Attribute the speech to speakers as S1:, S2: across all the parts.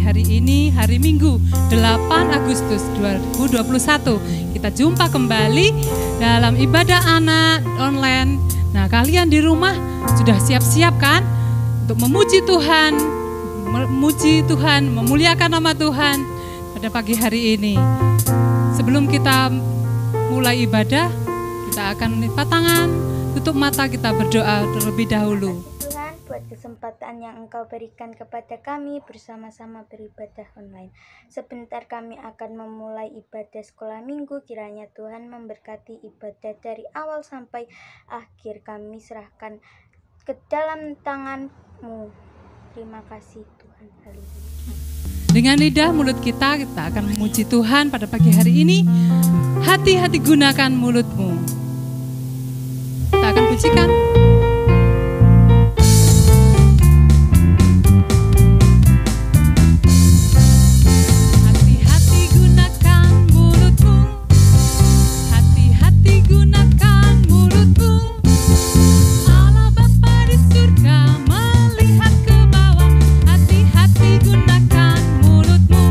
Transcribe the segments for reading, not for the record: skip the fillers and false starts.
S1: hari ini, hari Minggu 8 Agustus 2021. Kita jumpa kembali dalam ibadah anak online. Nah, kalian di rumah sudah siap-siap kan untuk memuji Tuhan, memuliakan nama Tuhan pada pagi hari ini. Sebelum kita mulai ibadah, kita akan melipat tangan, tutup mata, kita berdoa terlebih dahulu.
S2: Tuhan, buat kesempatan yang Engkau berikan kepada kami bersama-sama beribadah online. Sebentar kami akan memulai ibadah sekolah minggu. Kiranya Tuhan memberkati ibadah dari awal sampai akhir. Kami serahkan ke dalam tangan-Mu. Terima kasih Tuhan. Haleluya.
S1: Dengan lidah mulut kita akan memuji Tuhan pada pagi hari ini. Hati-hati gunakan mulutmu. Kita akan pujikan. Hati-hati gunakan mulutmu. Hati-hati gunakan mulutmu. Allah Bapa di surga melihat ke bawah. Hati-hati gunakan mulutmu.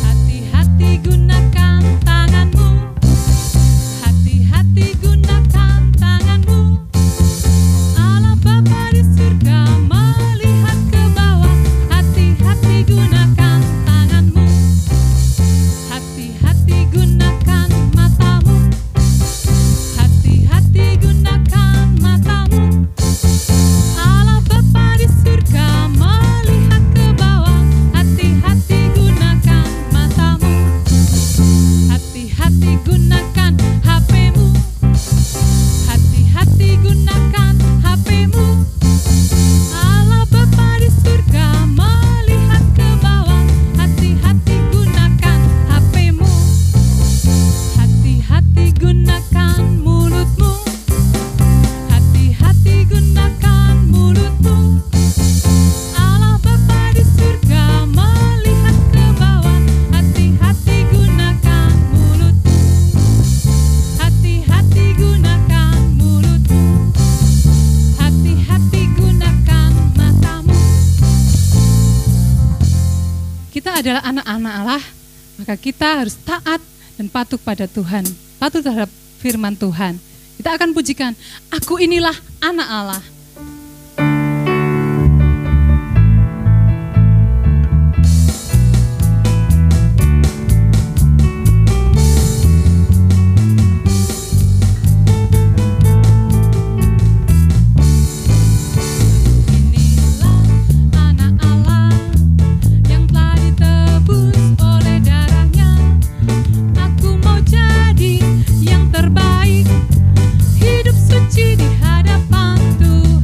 S1: Hati-hati gunakan tanganmu. Hati-hati gunakan tanganmu. Allah Bapa di surga melihat ke bawah. Hati-hati gunakan tanganmu. Hati-hati gunakan matamu. Hati-hati gunakan matamu. Allah Bapa di surga melihat ke bawah. Hati-hati gunakan matamu. Hati-hati gunakan HP-mu. Hati-hati gunakan HP-mu. Allah Bapa di surga melihat ke bawah. Hati-hati gunakan HP-mu. Hati-hati gunakan mulutmu. Hati-hati gunakan mulutmu. Allah Bapa di surga melihat ke bawah. Hati-hati gunakan mulutmu. Hati-hati gunakan mulutmu. Hati-hati gunakan matamu. Kita adalah anak-anak Allah, maka kita harus taat dan patuh pada Tuhan, patuh terhadap firman Tuhan. Kita akan pujikan, aku inilah anak Allah. Inilah anak Allah yang telah ditebus oleh darahnya. Aku mau jadi yang terbaik, hidup suci di hadapan Tuhan.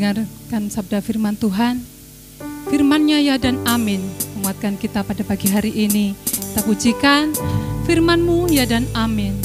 S1: mendengarkan sabda firman Tuhan. Firman-Nya ya dan amin, menguatkan kita pada pagi hari ini. Kita pujikan firman-Mu ya dan amin.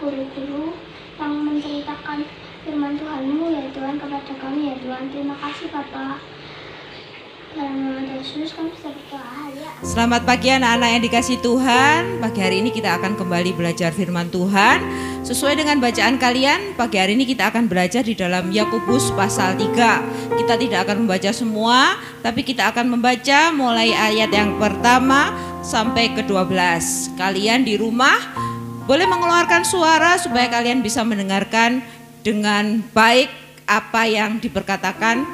S3: guru-guru yang menceritakan firman Tuhan-Mu ya Tuhan kepada kami ya Tuhan. Terima kasih Bapak. Dalam nama Yesus kami berdoa ya.
S4: Selamat pagi anak-anak yang dikasih Tuhan. Pagi hari ini kita akan kembali belajar firman Tuhan. Sesuai dengan bacaan kalian, pagi hari ini kita akan belajar di dalam Yakobus pasal 3. Kita tidak akan membaca semua, tapi kita akan membaca mulai ayat yang pertama sampai ke-12. Kalian di rumah boleh mengeluarkan suara supaya kalian bisa mendengarkan dengan baik apa yang diperkatakan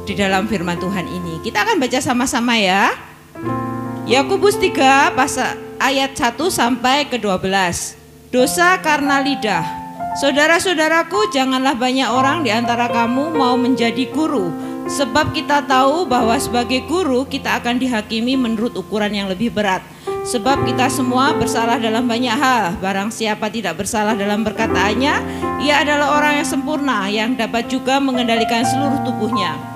S4: di dalam firman Tuhan ini. Kita akan baca sama-sama ya. Yakobus 3 pasal ayat 1 sampai ke-12. Dosa karena lidah. Saudara-saudaraku, janganlah banyak orang di antara kamu mau menjadi guru, sebab kita tahu bahwa sebagai guru kita akan dihakimi menurut ukuran yang lebih berat. Sebab kita semua bersalah dalam banyak hal. Barang siapa tidak bersalah dalam perkataannya, ia adalah orang yang sempurna, yang dapat juga mengendalikan seluruh tubuhnya.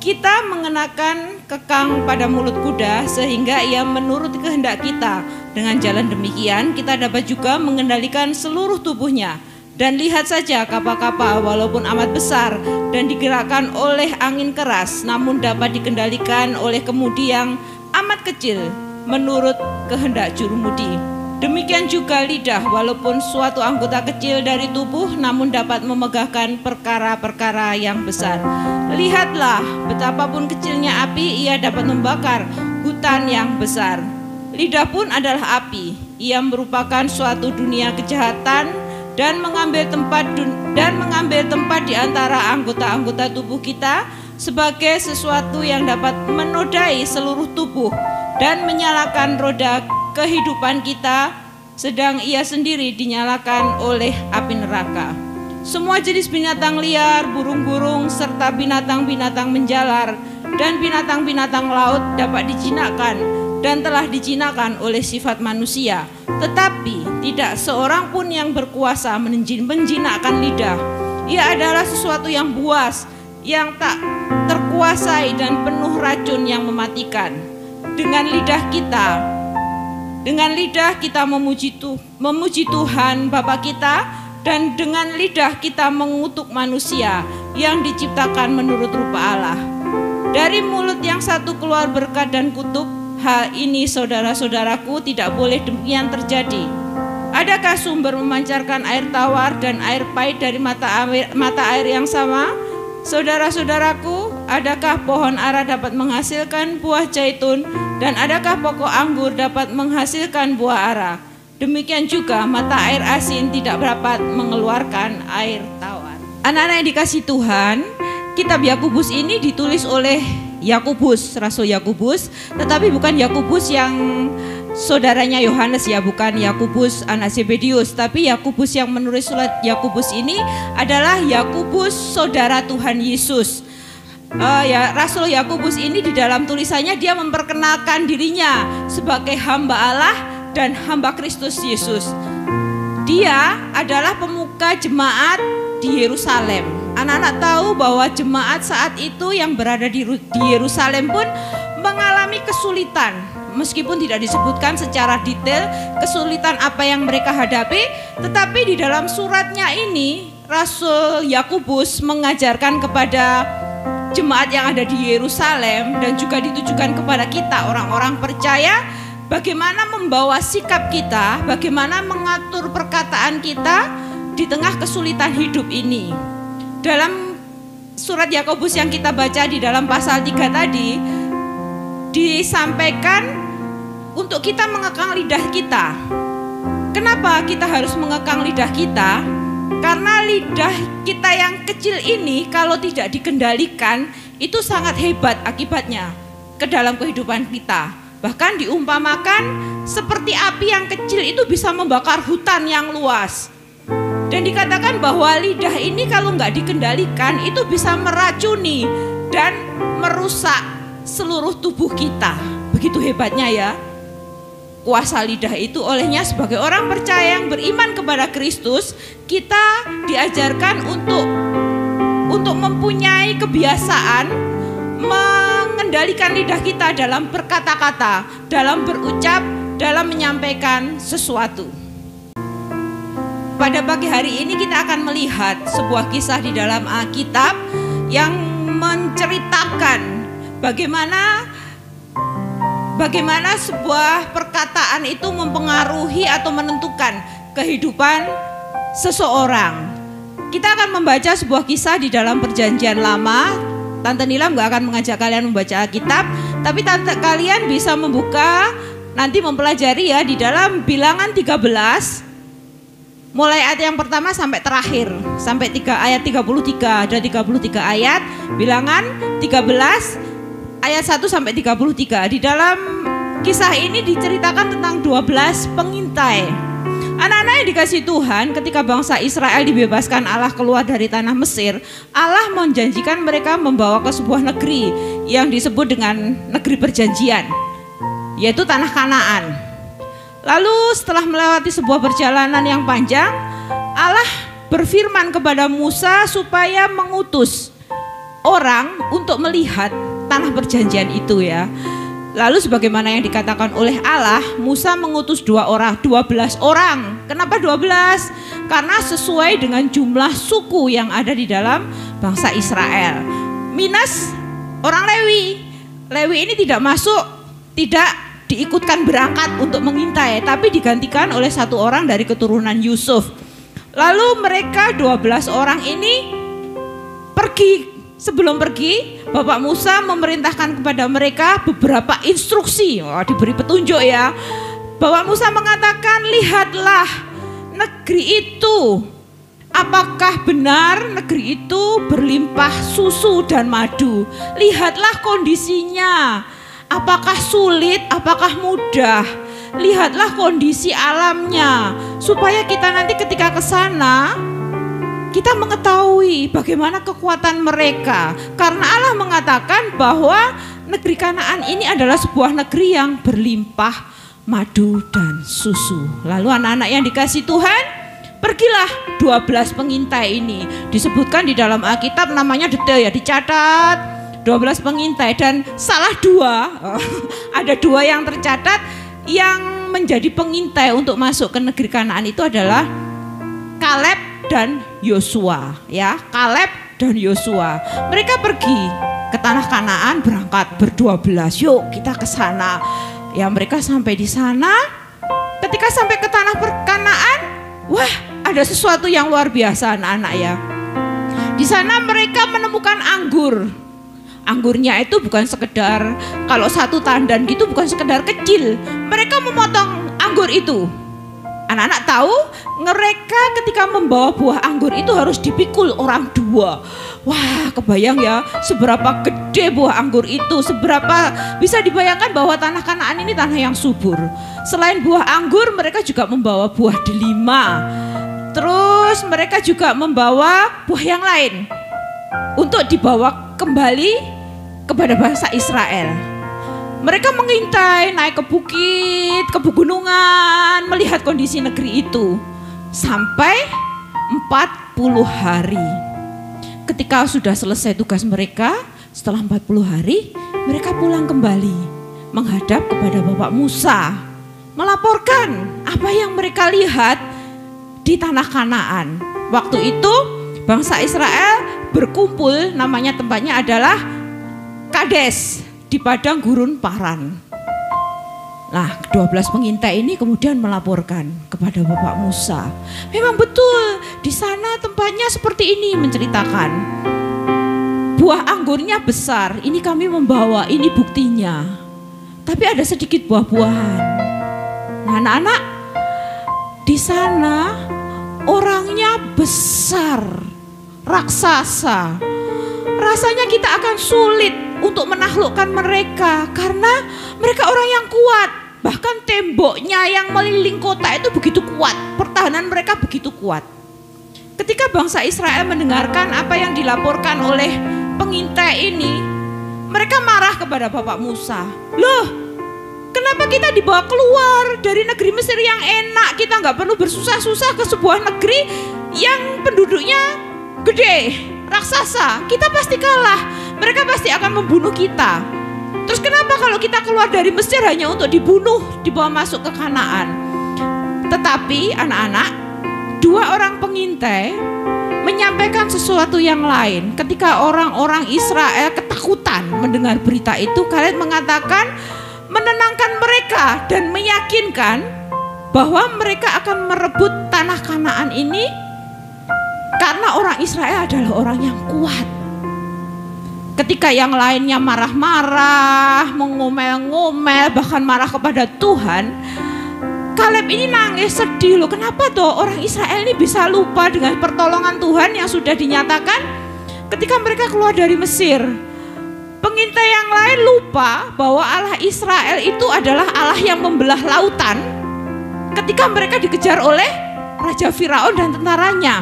S4: Kita mengenakan kekang pada mulut kuda sehingga ia menurut kehendak kita. Dengan jalan demikian kita dapat juga mengendalikan seluruh tubuhnya. Dan lihat saja kapal-kapal walaupun amat besar dan digerakkan oleh angin keras, namun dapat dikendalikan oleh kemudi yang amat kecil menurut kehendak jurumudi. Demikian juga lidah, walaupun suatu anggota kecil dari tubuh, namun dapat memegahkan perkara-perkara yang besar. Lihatlah, betapapun kecilnya api, ia dapat membakar hutan yang besar. Lidah pun adalah api. Ia merupakan suatu dunia kejahatan dan mengambil tempat di antara anggota-anggota tubuh kita sebagai sesuatu yang dapat menodai seluruh tubuh dan menyalakan roda kehidupan kita, sedang ia sendiri dinyalakan oleh api neraka. Semua jenis binatang liar, burung-burung, serta binatang-binatang menjalar dan binatang-binatang laut dapat dijinakkan dan telah dijinakkan oleh sifat manusia. Tetapi tidak seorang pun yang berkuasa menjinakkan lidah. Ia adalah sesuatu yang buas, yang tak terkuasai dan penuh racun yang mematikan. Dengan lidah kita memuji Tuhan Bapa kita, dan dengan lidah kita mengutuk manusia yang diciptakan menurut rupa Allah. Dari mulut yang satu keluar berkat dan kutuk. Hal ini saudara-saudaraku tidak boleh demikian terjadi. Adakah sumber memancarkan air tawar dan air pahit dari mata air yang sama? Saudara-saudaraku, adakah pohon ara dapat menghasilkan buah zaitun, dan adakah pokok anggur dapat menghasilkan buah ara? Demikian juga mata air asin tidak dapat mengeluarkan air tawar. Anak-anak yang dikasih Tuhan, kitab Yakobus ini ditulis oleh Yakobus, Rasul Yakobus, tetapi bukan Yakobus yang saudaranya Yohanes ya, bukan Yakobus anak Zebedius, tapi Yakobus yang menulis surat Yakobus ini adalah Yakobus saudara Tuhan Yesus. Rasul Yakobus ini di dalam tulisannya dia memperkenalkan dirinya sebagai hamba Allah dan hamba Kristus Yesus. Dia adalah pemuka jemaat di Yerusalem. Anak-anak tahu bahwa jemaat saat itu yang berada di Yerusalem pun mengalami kesulitan. Meskipun tidak disebutkan secara detail kesulitan apa yang mereka hadapi, tetapi di dalam suratnya ini Rasul Yakobus mengajarkan kepada jemaat yang ada di Yerusalem dan juga ditujukan kepada kita orang-orang percaya, bagaimana membawa sikap kita, bagaimana mengatur perkataan kita di tengah kesulitan hidup ini. Dalam surat Yakobus yang kita baca di dalam pasal 3 tadi disampaikan untuk kita mengekang lidah kita. Kenapa kita harus mengekang lidah kita? Karena lidah kita yang kecil ini kalau tidak dikendalikan itu sangat hebat akibatnya ke dalam kehidupan kita. Bahkan diumpamakan seperti api yang kecil itu bisa membakar hutan yang luas. Dan dikatakan bahwa lidah ini kalau nggak dikendalikan itu bisa meracuni dan merusak seluruh tubuh kita. Begitu hebatnya ya kuasa lidah itu. Olehnya sebagai orang percaya yang beriman kepada Kristus, kita diajarkan untuk mempunyai kebiasaan mengendalikan lidah kita dalam berkata-kata, dalam berucap, dalam menyampaikan sesuatu. Pada pagi hari ini kita akan melihat sebuah kisah di dalam Alkitab yang menceritakan Bagaimana sebuah perkataan itu mempengaruhi atau menentukan kehidupan seseorang. Kita akan membaca sebuah kisah di dalam Perjanjian Lama. Tante Nilam gak akan mengajak kalian membaca Alkitab, tapi kalian bisa membuka, nanti mempelajari ya di dalam Bilangan 13, mulai ayat yang pertama sampai terakhir, sampai ayat 33, ada 33 ayat, Bilangan 13 ayat 1 sampai 33. Di dalam kisah ini diceritakan tentang 12 pengintai. Anak-anak yang dikasih Tuhan, ketika bangsa Israel dibebaskan Allah keluar dari tanah Mesir, Allah menjanjikan mereka membawa ke sebuah negeri yang disebut dengan negeri perjanjian, yaitu tanah Kanaan. Lalu setelah melewati sebuah perjalanan yang panjang, Allah berfirman kepada Musa supaya mengutus orang untuk melihat tanah perjanjian itu ya. Lalu sebagaimana yang dikatakan oleh Allah, Musa mengutus 12 orang. Kenapa 12? Karena sesuai dengan jumlah suku yang ada di dalam bangsa Israel. Minus orang Lewi. Lewi ini tidak masuk, tidak diikutkan berangkat untuk mengintai, tapi digantikan oleh satu orang dari keturunan Yusuf. Lalu mereka 12 orang ini pergi. Sebelum pergi, Bapak Musa memerintahkan kepada mereka beberapa instruksi. Diberi petunjuk ya. Bapak Musa mengatakan, lihatlah negeri itu. Apakah benar negeri itu berlimpah susu dan madu? Lihatlah kondisinya. Apakah sulit, apakah mudah? Lihatlah kondisi alamnya. Supaya kita nanti ketika ke sana, kita mengetahui bagaimana kekuatan mereka. Karena Allah mengatakan bahwa negeri Kanaan ini adalah sebuah negeri yang berlimpah madu dan susu. Lalu anak-anak yang dikasih Tuhan, pergilah 12 pengintai ini. Disebutkan di dalam Alkitab, namanya detail ya, dicatat 12 pengintai. Dan salah 2, ada 2 yang tercatat yang menjadi pengintai untuk masuk ke negeri Kanaan itu adalah Kaleb dan Yosua ya, Kaleb dan Yosua. Mereka pergi ke tanah Kanaan, berangkat ber-12. Yuk kita ke sana. Ya, mereka sampai di sana. Ketika sampai ke tanah Kanaan, wah, ada sesuatu yang luar biasa anak-anak ya. Di sana mereka menemukan anggur. Anggurnya itu bukan sekedar, kalau satu tandan gitu, bukan sekedar kecil. Mereka memotong anggur itu. Anak-anak tahu, mereka ketika membawa buah anggur itu harus dipikul orang 2. Wah, kebayang ya seberapa gede buah anggur itu, seberapa bisa dibayangkan bahwa tanah Kanaan ini tanah yang subur. Selain buah anggur, mereka juga membawa buah delima. Terus mereka juga membawa buah yang lain untuk dibawa kembali kepada bangsa Israel. Mereka mengintai, naik ke bukit, ke pegunungan, melihat kondisi negeri itu sampai 40 hari. Ketika sudah selesai tugas mereka, setelah 40 hari, mereka pulang kembali menghadap kepada Bapak Musa, melaporkan apa yang mereka lihat di tanah Kanaan. Waktu itu bangsa Israel berkumpul, namanya tempatnya adalah Kades, di padang gurun Paran. Nah, 12 pengintai ini kemudian melaporkan kepada Bapak Musa. Memang betul, di sana tempatnya seperti ini, menceritakan. Buah anggurnya besar, ini kami membawa, ini buktinya. Tapi ada sedikit buah-buahan. Nah, anak-anak, di sana orangnya besar, raksasa. Rasanya kita akan sulit untuk menaklukkan mereka karena mereka orang yang kuat. Bahkan temboknya yang meliling kota itu begitu kuat, pertahanan mereka begitu kuat. Ketika bangsa Israel mendengarkan apa yang dilaporkan oleh pengintai ini, mereka marah kepada Bapak Musa. Loh, kenapa kita dibawa keluar dari negeri Mesir yang enak? Kita nggak perlu bersusah-susah ke sebuah negeri yang penduduknya gede, raksasa. Kita pasti kalah. Mereka pasti akan membunuh kita. Terus kenapa kalau kita keluar dari Mesir hanya untuk dibunuh, dibawa masuk ke Kanaan? Tetapi anak-anak, 2 orang pengintai menyampaikan sesuatu yang lain. Ketika orang-orang Israel ketakutan mendengar berita itu, Kaleb mengatakan, menenangkan mereka dan meyakinkan bahwa mereka akan merebut tanah Kanaan ini karena orang Israel adalah orang yang kuat. Ketika yang lainnya marah-marah, mengomel-ngomel, bahkan marah kepada Tuhan, Kaleb ini nangis, sedih loh. Kenapa toh orang Israel ini bisa lupa dengan pertolongan Tuhan yang sudah dinyatakan ketika mereka keluar dari Mesir. Pengintai yang lain lupa bahwa Allah Israel itu adalah Allah yang membelah lautan ketika mereka dikejar oleh Raja Firaun dan tentaranya.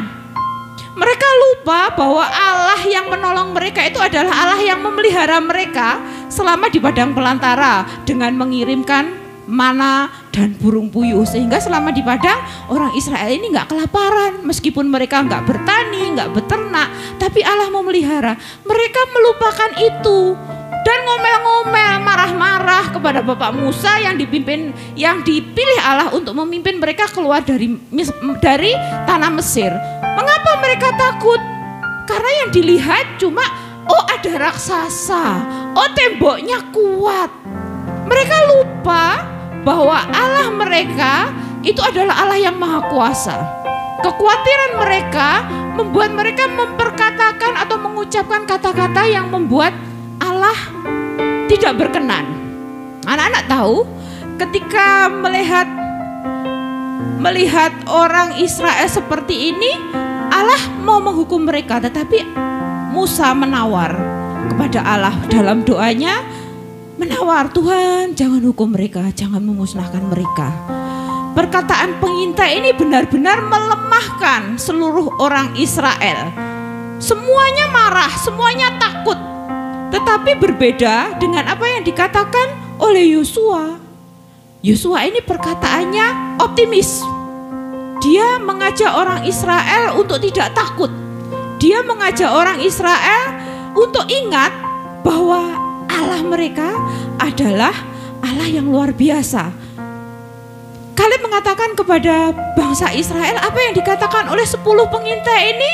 S4: Mereka lupa bahwa Allah yang menolong mereka itu adalah Allah yang memelihara mereka selama di padang belantara dengan mengirimkan mana dan burung puyuh, sehingga selama di padang orang Israel ini nggak kelaparan, meskipun mereka nggak bertani, nggak beternak, tapi Allah memelihara. Mereka melupakan itu dan ngomel-ngomel, marah-marah kepada Bapak Musa yang dipilih Allah untuk memimpin mereka keluar dari tanah Mesir. Mengapa mereka takut? Karena yang dilihat cuma, oh ada raksasa, oh temboknya kuat. Mereka lupa bahwa Allah mereka itu adalah Allah yang maha kuasa. Kekhawatiran mereka membuat mereka memperkatakan atau mengucapkan kata-kata yang membuat Allah tidak berkenan. Anak-anak tahu ketika melihat orang Israel seperti ini, Allah mau menghukum mereka, tetapi Musa menawar kepada Allah dalam doanya, menawar, Tuhan jangan hukum mereka, jangan memusnahkan mereka. Perkataan pengintai ini benar-benar melemahkan seluruh orang Israel. Semuanya marah, semuanya takut. Tetapi berbeda dengan apa yang dikatakan oleh Yosua. Yosua ini perkataannya optimis. Dia mengajak orang Israel untuk tidak takut. Dia mengajak orang Israel untuk ingat bahwa Allah mereka adalah Allah yang luar biasa. Kaleb mengatakan kepada bangsa Israel apa yang dikatakan oleh 10 pengintai ini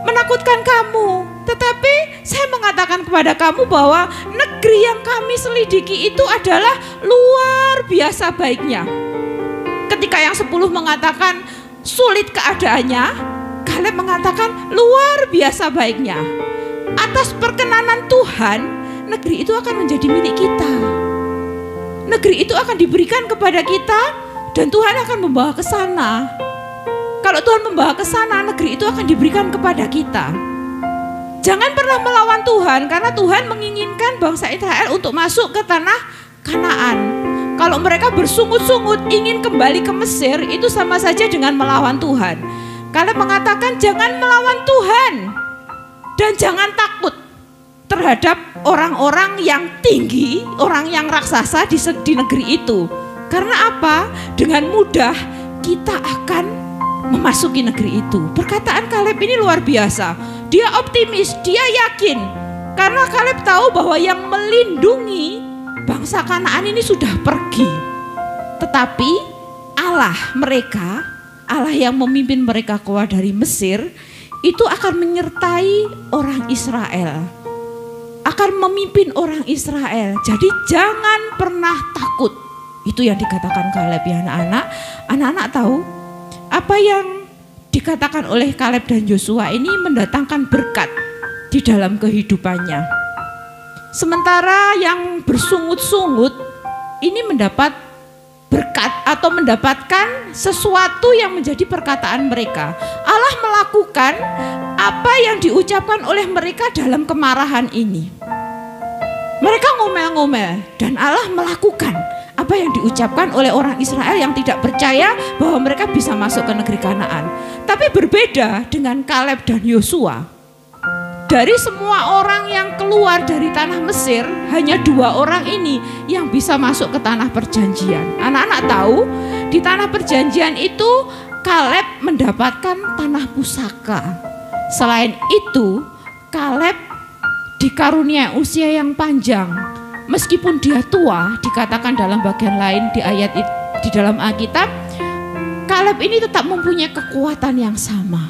S4: menakutkan kamu. Tetapi saya mengatakan kepada kamu bahwa negeri yang kami selidiki itu adalah luar biasa baiknya. Ketika yang 10 mengatakan sulit keadaannya, Kaleb mengatakan luar biasa baiknya. Atas perkenanan Tuhan, negeri itu akan menjadi milik kita. Negeri itu akan diberikan kepada kita dan Tuhan akan membawa ke sana. Kalau Tuhan membawa ke sana, negeri itu akan diberikan kepada kita. Jangan pernah melawan Tuhan, karena Tuhan menginginkan bangsa Israel untuk masuk ke tanah Kanaan. Kalau mereka bersungut-sungut ingin kembali ke Mesir, itu sama saja dengan melawan Tuhan. Kaleb mengatakan jangan melawan Tuhan dan jangan takut terhadap orang-orang yang tinggi, orang yang raksasa di negeri itu. Karena apa? Dengan mudah kita akan memasuki negeri itu. Perkataan Kaleb ini luar biasa. Dia optimis, dia yakin. Karena Kaleb tahu bahwa yang melindungi bangsa Kanaan ini sudah pergi. Tetapi Allah mereka, Allah yang memimpin mereka keluar dari Mesir, itu akan menyertai orang Israel. Akan memimpin orang Israel. Jadi jangan pernah takut. Itu yang dikatakan Kaleb ya anak-anak. Anak-anak tahu apa yang dikatakan oleh Kaleb dan Yosua ini mendatangkan berkat di dalam kehidupannya. Sementara yang bersungut-sungut ini mendapat berkat atau mendapatkan sesuatu yang menjadi perkataan mereka. Allah melakukan apa yang diucapkan oleh mereka dalam kemarahan ini. Mereka ngomel-ngomel dan Allah melakukan apa yang diucapkan oleh orang Israel yang tidak percaya bahwa mereka bisa masuk ke negeri Kanaan. Tapi berbeda dengan Kaleb dan Yosua. Dari semua orang yang keluar dari tanah Mesir, hanya 2 orang ini yang bisa masuk ke tanah perjanjian. Anak-anak tahu, di tanah perjanjian itu Kaleb mendapatkan tanah pusaka. Selain itu, Kaleb dikarunia usia yang panjang. Meskipun dia tua, dikatakan dalam bagian lain di ayat di dalam Alkitab, Kaleb ini tetap mempunyai kekuatan yang sama.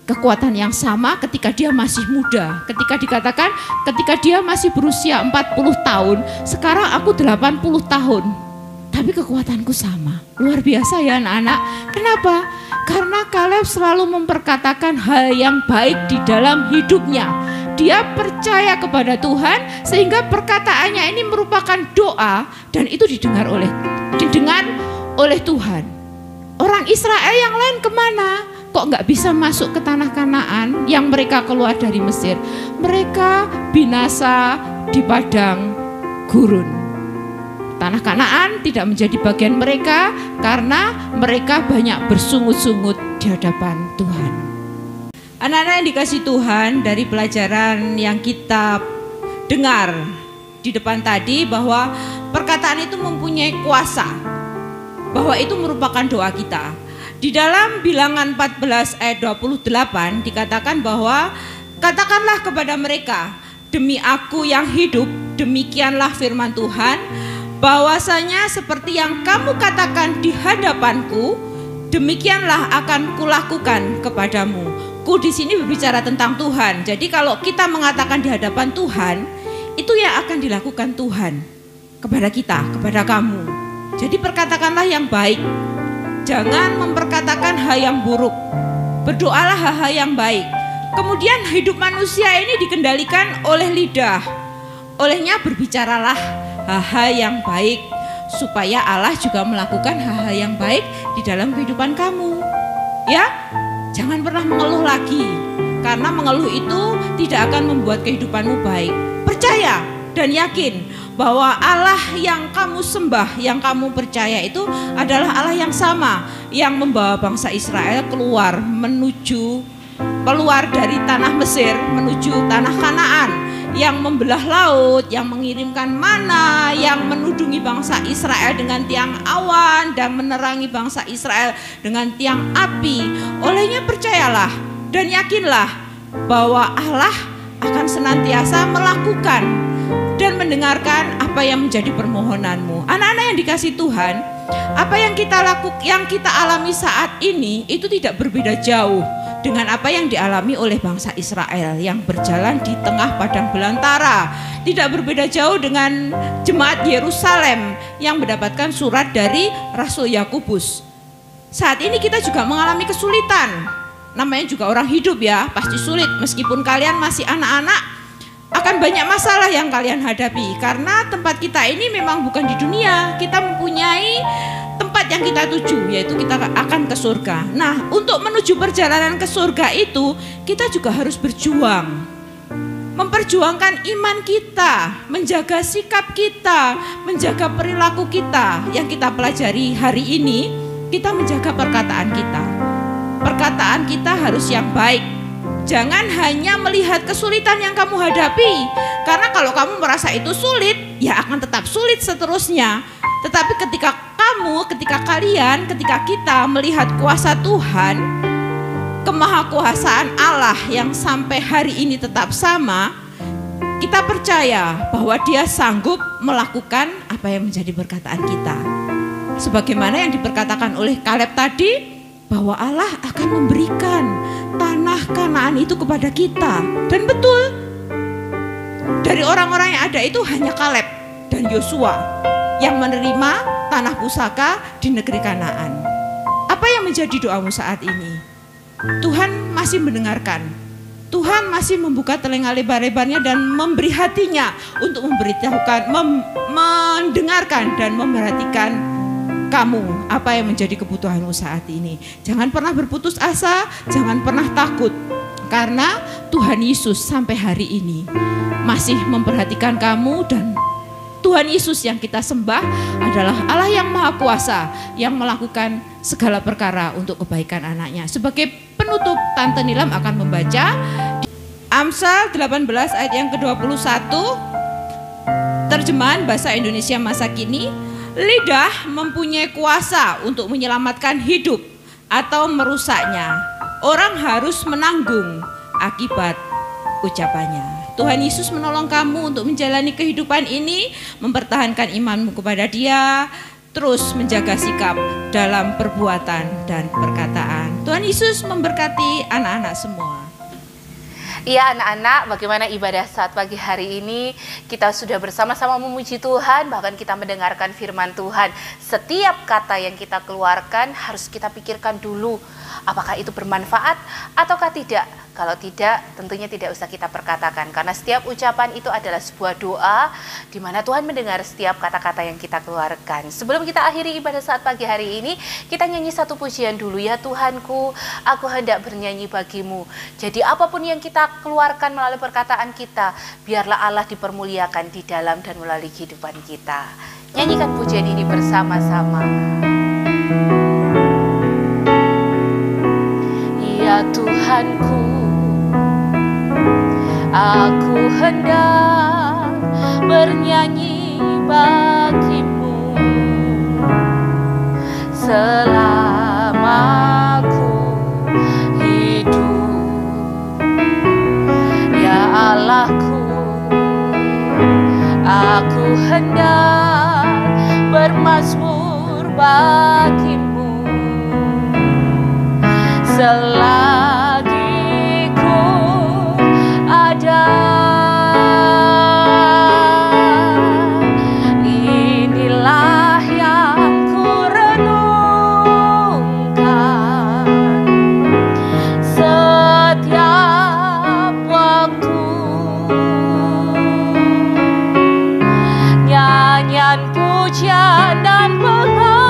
S4: kekuatan yang sama ketika dia masih muda. Ketika dikatakan ketika dia masih berusia 40 tahun, sekarang aku 80 tahun. Tapi kekuatanku sama. Luar biasa ya anak-anak. Kenapa? Karena Kaleb selalu memperkatakan hal yang baik di dalam hidupnya. Dia percaya kepada Tuhan sehingga perkataannya ini merupakan doa dan itu didengar oleh Tuhan. Orang Israel yang lain kemana? Kok nggak bisa masuk ke tanah Kanaan yang mereka keluar dari Mesir? Mereka binasa di padang gurun. Tanah Kanaan tidak menjadi bagian mereka karena mereka banyak bersungut-sungut di hadapan Tuhan. Anak-anak yang dikasihi Tuhan, dari pelajaran yang kita dengar di depan tadi bahwa perkataan itu mempunyai kuasa, bahwa itu merupakan doa kita. Di dalam Bilangan 14 ayat 28 dikatakan bahwa katakanlah kepada mereka, demi aku yang hidup, demikianlah firman Tuhan, bahwasanya seperti yang kamu katakan di hadapanku, demikianlah akan kulakukan kepadamu. Ku di sini berbicara tentang Tuhan. Jadi kalau kita mengatakan di hadapan Tuhan, itu yang akan dilakukan Tuhan kepada kita, kepada kamu. Jadi perkatakanlah yang baik. Jangan memperkatakan hal yang buruk. Berdoalah hal-hal yang baik. Kemudian hidup manusia ini dikendalikan oleh lidah. Olehnya berbicaralah hal-hal yang baik, supaya Allah juga melakukan hal-hal yang baik di dalam kehidupan kamu. Ya, jangan pernah mengeluh lagi, karena mengeluh itu tidak akan membuat kehidupanmu baik. Percaya dan yakin bahwa Allah yang kamu sembah, yang kamu percaya itu adalah Allah yang sama, yang membawa bangsa Israel keluar dari tanah Mesir menuju tanah Kanaan, yang membelah laut, yang mengirimkan mana, yang menudungi bangsa Israel dengan tiang awan dan menerangi bangsa Israel dengan tiang api. Olehnya percayalah dan yakinlah bahwa Allah akan senantiasa melakukan dan mendengarkan apa yang menjadi permohonanmu. Anak-anak yang dikasihi Tuhan, apa yang kita alami saat ini itu tidak berbeda jauh dengan apa yang dialami oleh bangsa Israel yang berjalan di tengah padang belantara. Tidak berbeda jauh dengan jemaat Yerusalem yang mendapatkan surat dari Rasul Yakobus. Saat ini kita juga mengalami kesulitan. Namanya juga orang hidup ya, pasti sulit. Meskipun kalian masih anak-anak, akan banyak masalah yang kalian hadapi. Karena tempat kita ini memang bukan di dunia. Kita mempunyai tempat yang kita tuju, yaitu kita akan ke surga. Nah, untuk menuju perjalanan ke surga itu, kita juga harus berjuang. Memperjuangkan iman kita, menjaga sikap kita, menjaga perilaku kita. Yang kita pelajari hari ini, kita menjaga perkataan kita. Perkataan kita harus yang baik. Jangan hanya melihat kesulitan yang kamu hadapi, karena kalau kamu merasa itu sulit, ya akan tetap sulit seterusnya. Tetapi ketika kita melihat kuasa Tuhan, kemahakuasaan Allah yang sampai hari ini tetap sama, kita percaya bahwa Dia sanggup melakukan apa yang menjadi perkataan kita. Sebagaimana yang diperkatakan oleh Kaleb tadi, bahwa Allah akan memberikan tanah Kanaan itu kepada kita. Dan betul, dari orang-orang yang ada itu hanya Kaleb dan Yosua yang menerima tanah pusaka di negeri Kanaan. Apa yang menjadi doamu saat ini? Tuhan masih mendengarkan. Tuhan masih membuka telinga lebar-lebarnya dan memberi hatinya untuk mendengarkan dan memperhatikan kamu, apa yang menjadi kebutuhanmu saat ini. Jangan pernah berputus asa, jangan pernah takut, karena Tuhan Yesus sampai hari ini masih memperhatikan kamu. Dan Tuhan Yesus yang kita sembah adalah Allah yang Maha Kuasa, yang melakukan segala perkara untuk kebaikan anaknya. Sebagai penutup, Tante Nilam akan membaca Amsal 18 ayat yang ke-21, terjemahan bahasa Indonesia masa kini. Lidah mempunyai kuasa untuk menyelamatkan hidup atau merusaknya. Orang harus menanggung akibat ucapannya. Tuhan Yesus menolong kamu untuk menjalani kehidupan ini, mempertahankan imanmu kepada Dia, terus menjaga sikap dalam perbuatan dan perkataan. Tuhan Yesus memberkati anak-anak semua.
S5: Iya anak-anak, bagaimana ibadah saat pagi hari ini? Kita sudah bersama-sama memuji Tuhan, bahkan kita mendengarkan firman Tuhan. Setiap kata yang kita keluarkan harus kita pikirkan dulu, apakah itu bermanfaat ataukah tidak. Kalau tidak, tentunya tidak usah kita perkatakan, karena setiap ucapan itu adalah sebuah doa di mana Tuhan mendengar setiap kata-kata yang kita keluarkan. Sebelum kita akhiri ibadah saat pagi hari ini, kita nyanyi satu pujian dulu. Ya Tuhanku, aku hendak bernyanyi bagimu. Jadi apapun yang kita keluarkan melalui perkataan kita, biarlah Allah dipermuliakan di dalam dan melalui kehidupan kita. Nyanyikan pujian ini bersama-sama. Ya Tuhanku, aku hendak bernyanyi bagimu selama aku hidup. Ya Allahku, aku hendak bermazmur bagimu selagi ku ada. Inilah yang ku renungkan setiap waktu. Nyanyian pujian dan pengagungan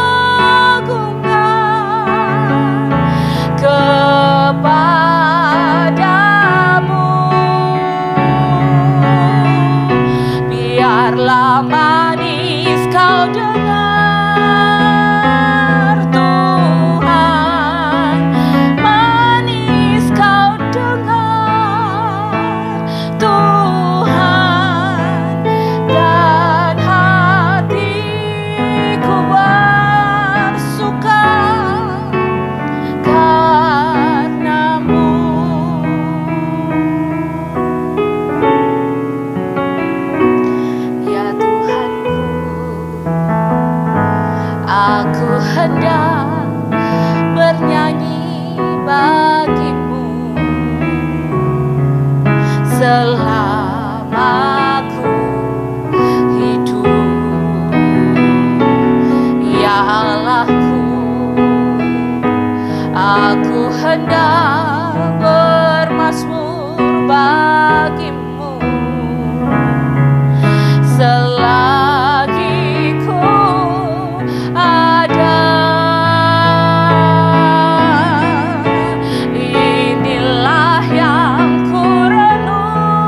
S5: kepadamu, biarlah manis kau dengar Tuhan, manis kau dengar Tuhan, dan hatiku bersuka karenamu. Ya Tuhanku, aku hendak bernyanyi bagimu selama aku hidup. Ya Allahku, aku hendak bermazmur bagimu selagi ku ada. Inilah yang ku renungkan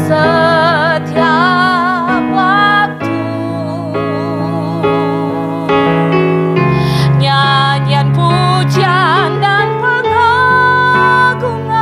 S5: setiap waktu. Nyanyian pujian dan pengagungan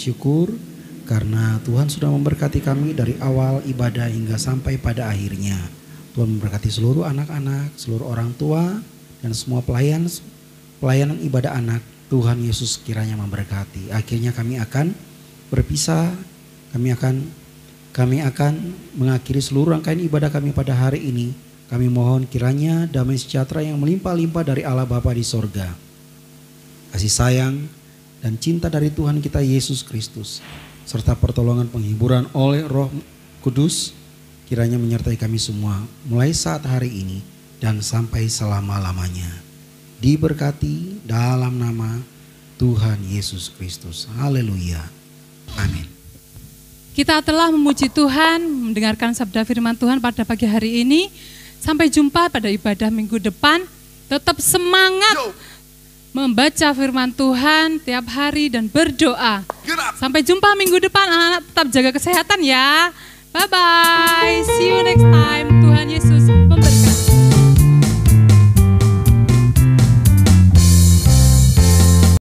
S6: bersyukur karena Tuhan sudah memberkati kami dari awal ibadah hingga sampai pada akhirnya. Tuhan memberkati seluruh anak-anak, seluruh orang tua, dan semua pelayanan ibadah anak. Tuhan Yesus kiranya memberkati. Akhirnya kami akan berpisah, kami akan mengakhiri seluruh rangkaian ibadah kami pada hari ini. Kami mohon kiranya damai sejahtera yang melimpah-limpah dari Allah Bapa di sorga, kasih sayang dan cinta dari Tuhan kita Yesus Kristus, serta pertolongan penghiburan oleh Roh Kudus kiranya menyertai kami semua mulai saat hari ini dan sampai selama-lamanya. Diberkati dalam nama Tuhan Yesus Kristus. Haleluya. Amin.
S1: Kita telah memuji Tuhan, mendengarkan sabda firman Tuhan pada pagi hari ini. Sampai jumpa pada ibadah minggu depan. Tetap semangat membaca firman Tuhan tiap hari dan berdoa. Sampai jumpa minggu depan, anak-anak tetap jaga kesehatan ya. Bye-bye, see you next time. Tuhan Yesus